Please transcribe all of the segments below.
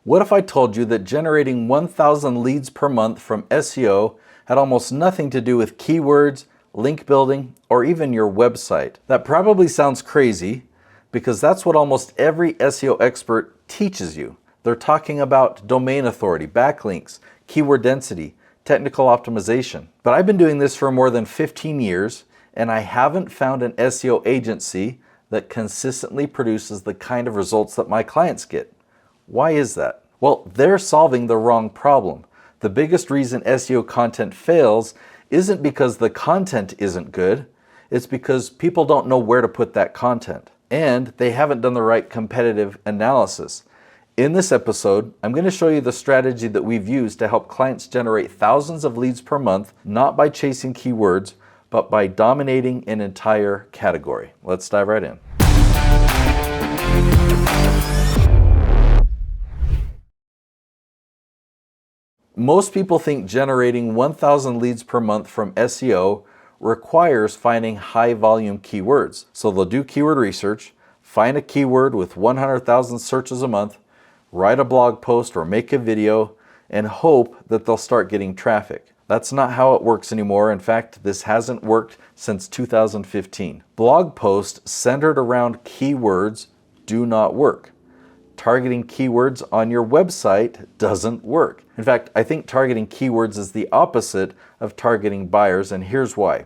What if I told you that generating 1,000 leads per month from SEO had almost nothing to do with keywords, link building, or even your website? That probably sounds crazy because that's what almost every SEO expert teaches you. They're talking about domain authority, backlinks, keyword density, technical optimization. But I've been doing this for more than 15 years, and I haven't found an SEO agency that consistently produces the kind of results that my clients get. Why is that? Well, they're solving the wrong problem. The biggest reason SEO content fails isn't because the content isn't good, it's because people don't know where to put that content, and they haven't done the right competitive analysis. In this episode, I'm going to show you the strategy that we've used to help clients generate thousands of leads per month, not by chasing keywords, but by dominating an entire category. Let's dive right in. Most people think generating 1,000 leads per month from SEO requires finding high volume keywords. So they'll do keyword research, find a keyword with 100,000 searches a month, write a blog post or make a video, and hope that they'll start getting traffic. That's not how it works anymore. In fact, this hasn't worked since 2015. Blog posts centered around keywords do not work. Targeting keywords on your website doesn't work. In fact, I think targeting keywords is the opposite of targeting buyers, and here's why.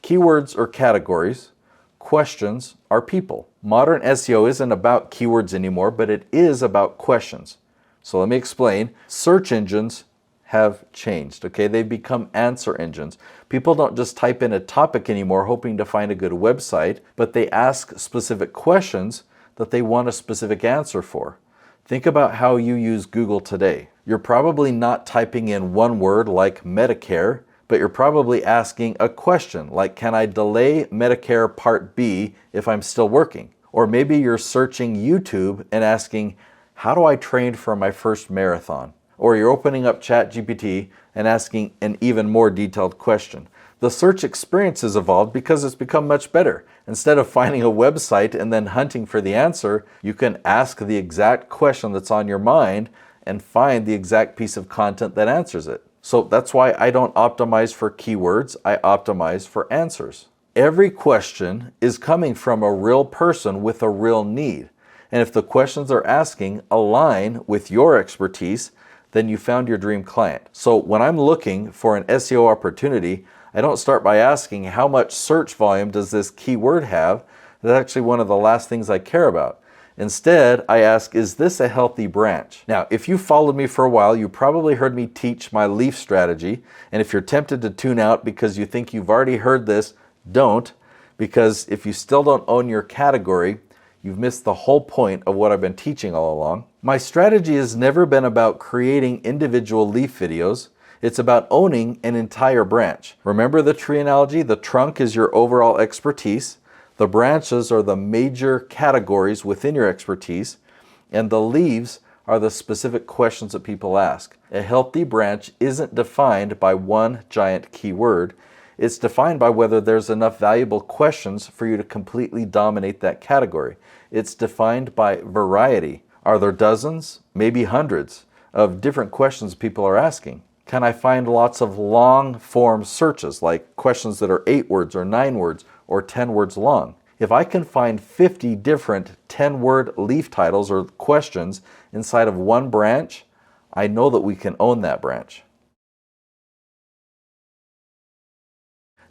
Keywords are categories, questions are people. Modern SEO isn't about keywords anymore, but it is about questions. So let me explain. Search engines have changed, okay? They've become answer engines. People don't just type in a topic anymore hoping to find a good website, but they ask specific questions that they want a specific answer for. Think about how you use Google today. You're probably not typing in one word like Medicare, but you're probably asking a question like, can I delay Medicare Part B if I'm still working? Or maybe you're searching YouTube and asking, how do I train for my first marathon? Or you're opening up ChatGPT and asking an even more detailed question. The search experience has evolved because it's become much better. Instead of finding a website and then hunting for the answer, you can ask the exact question that's on your mind and find the exact piece of content that answers it. So that's why I don't optimize for keywords, I optimize for answers. Every question is coming from a real person with a real need. And if the questions they're asking align with your expertise, then you found your dream client. So when I'm looking for an SEO opportunity, I don't start by asking how much search volume does this keyword have. That's actually one of the last things I care about. Instead, I ask, is this a healthy branch? Now, if you followed me for a while, you probably heard me teach my leaf strategy. And if you're tempted to tune out because you think you've already heard this, don't. Because if you still don't own your category, you've missed the whole point of what I've been teaching all along. My strategy has never been about creating individual leaf videos. It's about owning an entire branch. Remember the tree analogy? The trunk is your overall expertise. The branches are the major categories within your expertise. And the leaves are the specific questions that people ask. A healthy branch isn't defined by one giant keyword. It's defined by whether there's enough valuable questions for you to completely dominate that category. It's defined by variety. Are there dozens, maybe hundreds, of different questions people are asking? Can I find lots of long form searches, like questions that are 8 words or 9 words or 10 words long? If I can find 50 different 10-word leaf titles or questions inside of one branch, I know that we can own that branch.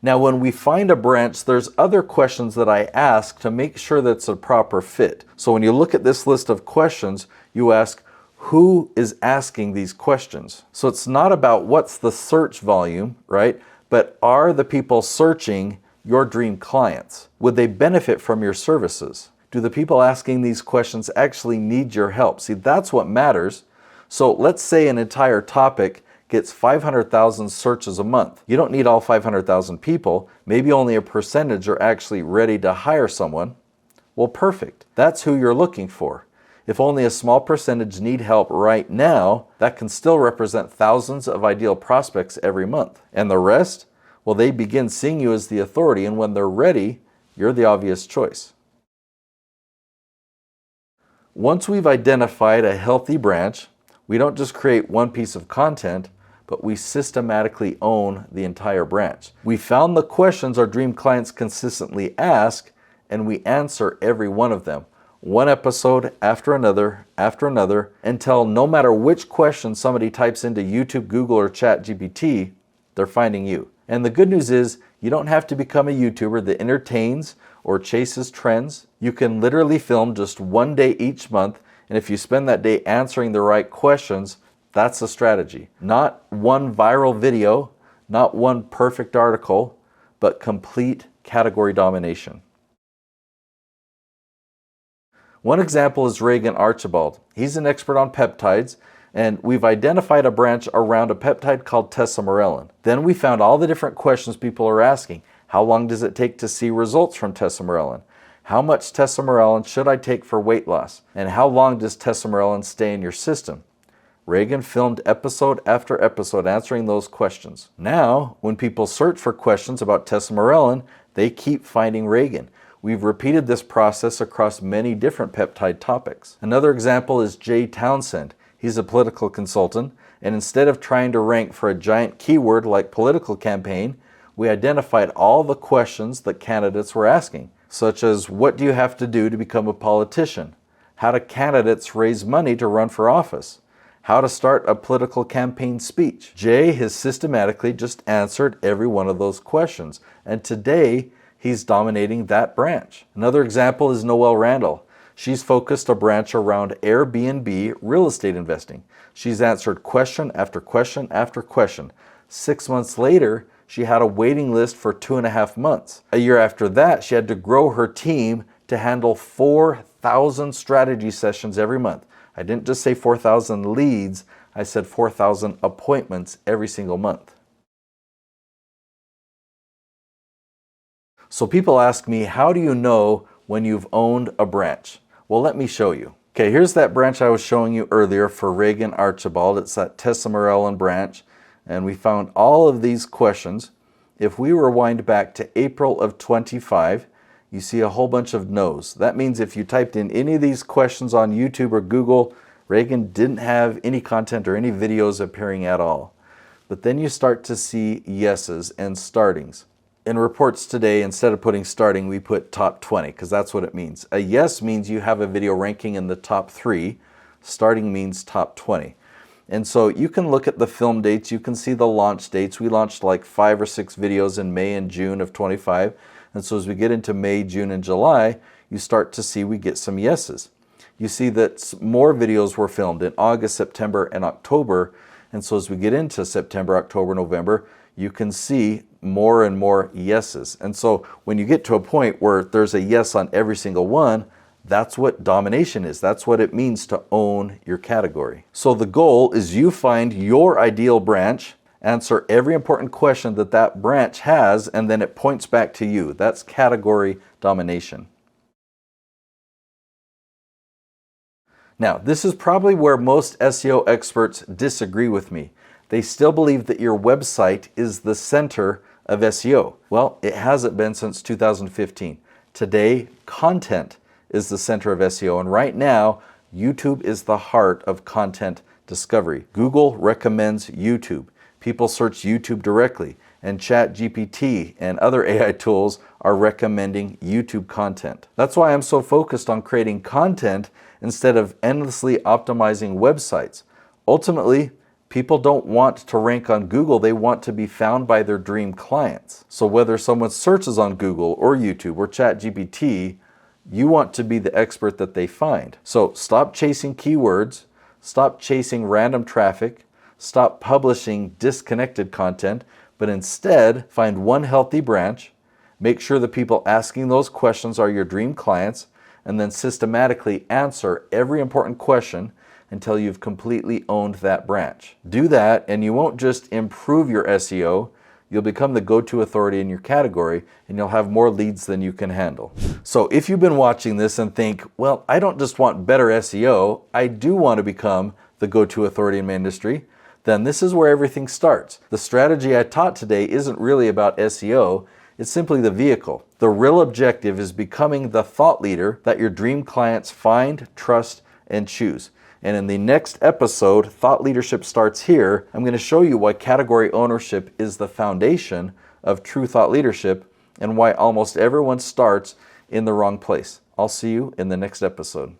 Now, when we find a branch, there's other questions that I ask to make sure that it's a proper fit. So when you look at this list of questions, you ask, who is asking these questions? So it's not about what's the search volume, right? But are the people searching your dream clients? Would they benefit from your services? Do the people asking these questions actually need your help? See, that's what matters. So let's say an entire topic gets 500,000 searches a month. You don't need all 500,000 people. Maybe only a percentage are actually ready to hire someone. Well, perfect. That's who you're looking for. If only a small percentage need help right now, that can still represent thousands of ideal prospects every month. And the rest, well, they begin seeing you as the authority, and when they're ready, you're the obvious choice. Once we've identified a healthy branch, We don't just create one piece of content, but we systematically own the entire branch. We found the questions our dream clients consistently ask, and we answer every one of them, one episode after another, until no matter which question somebody types into YouTube, Google, or ChatGPT, they're finding you. And the good news is, you don't have to become a YouTuber that entertains or chases trends. You can literally film just one day each month, and if you spend that day answering the right questions, that's the strategy. Not one viral video, not one perfect article, but complete category domination. One example is Reagan Archibald. He's an expert on peptides, and we've identified a branch around a peptide called tesamorelin. Then we found all the different questions people are asking. How long does it take to see results from tesamorelin? How much tesamorelin should I take for weight loss? And how long does tesamorelin stay in your system? Reagan filmed episode after episode answering those questions. Now, when people search for questions about tesamorelin, they keep finding Reagan. We've repeated this process across many different peptide topics. Another example is Jay Townsend. He's a political consultant, and instead of trying to rank for a giant keyword like political campaign, we identified all the questions that candidates were asking, such as what do you have to do to become a politician? How do candidates raise money to run for office? How to start a political campaign speech? Jay has systematically just answered every one of those questions, and today he's dominating that branch. Another example is Noelle Randall. She's focused a branch around Airbnb real estate investing. She's answered question after question after question. 6 months later, she had a waiting list for 2.5 months. A year after that, she had to grow her team to handle 4,000 strategy sessions every month. I didn't just say 4,000 leads, I said 4,000 appointments every single month. So people ask me, how do you know when you've owned a branch? Well, let me show you. Okay, here's that branch I was showing you earlier for Reagan Archibald. It's that tesamorelin branch, and we found all of these questions. If we rewind back to April of 25, you see a whole bunch of no's. That means if you typed in any of these questions on YouTube or Google, Reagan didn't have any content or any videos appearing at all. But then you start to see yeses and startings. In reports today, instead of putting starting, we put top 20, because that's what it means. A yes means you have a video ranking in the top 3. Starting means top 20. And so you can look at the film dates, you can see the launch dates. We launched like 5 or 6 videos in May and June of 25. And so as we get into May, June, and July, you start to see we get some yeses. You see that more videos were filmed in August, September, and October. And so as we get into September, October, November, you can see more and more yeses. And so when you get to a point where there's a yes on every single one, that's what domination is. That's what it means to own your category. So the goal is you find your ideal branch, answer every important question that that branch has, and then it points back to you. That's category domination. Now, this is probably where most SEO experts disagree with me. They still believe that your website is the center of SEO. Well, it hasn't been since 2015. Today, content is the center of SEO, and right now, YouTube is the heart of content discovery. Google recommends YouTube. People search YouTube directly, and ChatGPT and other AI tools are recommending YouTube content. That's why I'm so focused on creating content instead of endlessly optimizing websites. Ultimately, people don't want to rank on Google, they want to be found by their dream clients. So whether someone searches on Google or YouTube or ChatGPT, you want to be the expert that they find. So stop chasing keywords, stop chasing random traffic, stop publishing disconnected content, but instead find one healthy branch, make sure the people asking those questions are your dream clients, and then systematically answer every important question until you've completely owned that branch. Do that, and you won't just improve your SEO, you'll become the go-to authority in your category, and you'll have more leads than you can handle. So if you've been watching this and think, well, I don't just want better SEO, I do want to become the go-to authority in my industry, then this is where everything starts. The strategy I taught today isn't really about SEO, it's simply the vehicle. The real objective is becoming the thought leader that your dream clients find, trust, and choose. And in the next episode, Thought Leadership Starts Here, I'm going to show you why category ownership is the foundation of true thought leadership and why almost everyone starts in the wrong place. I'll see you in the next episode.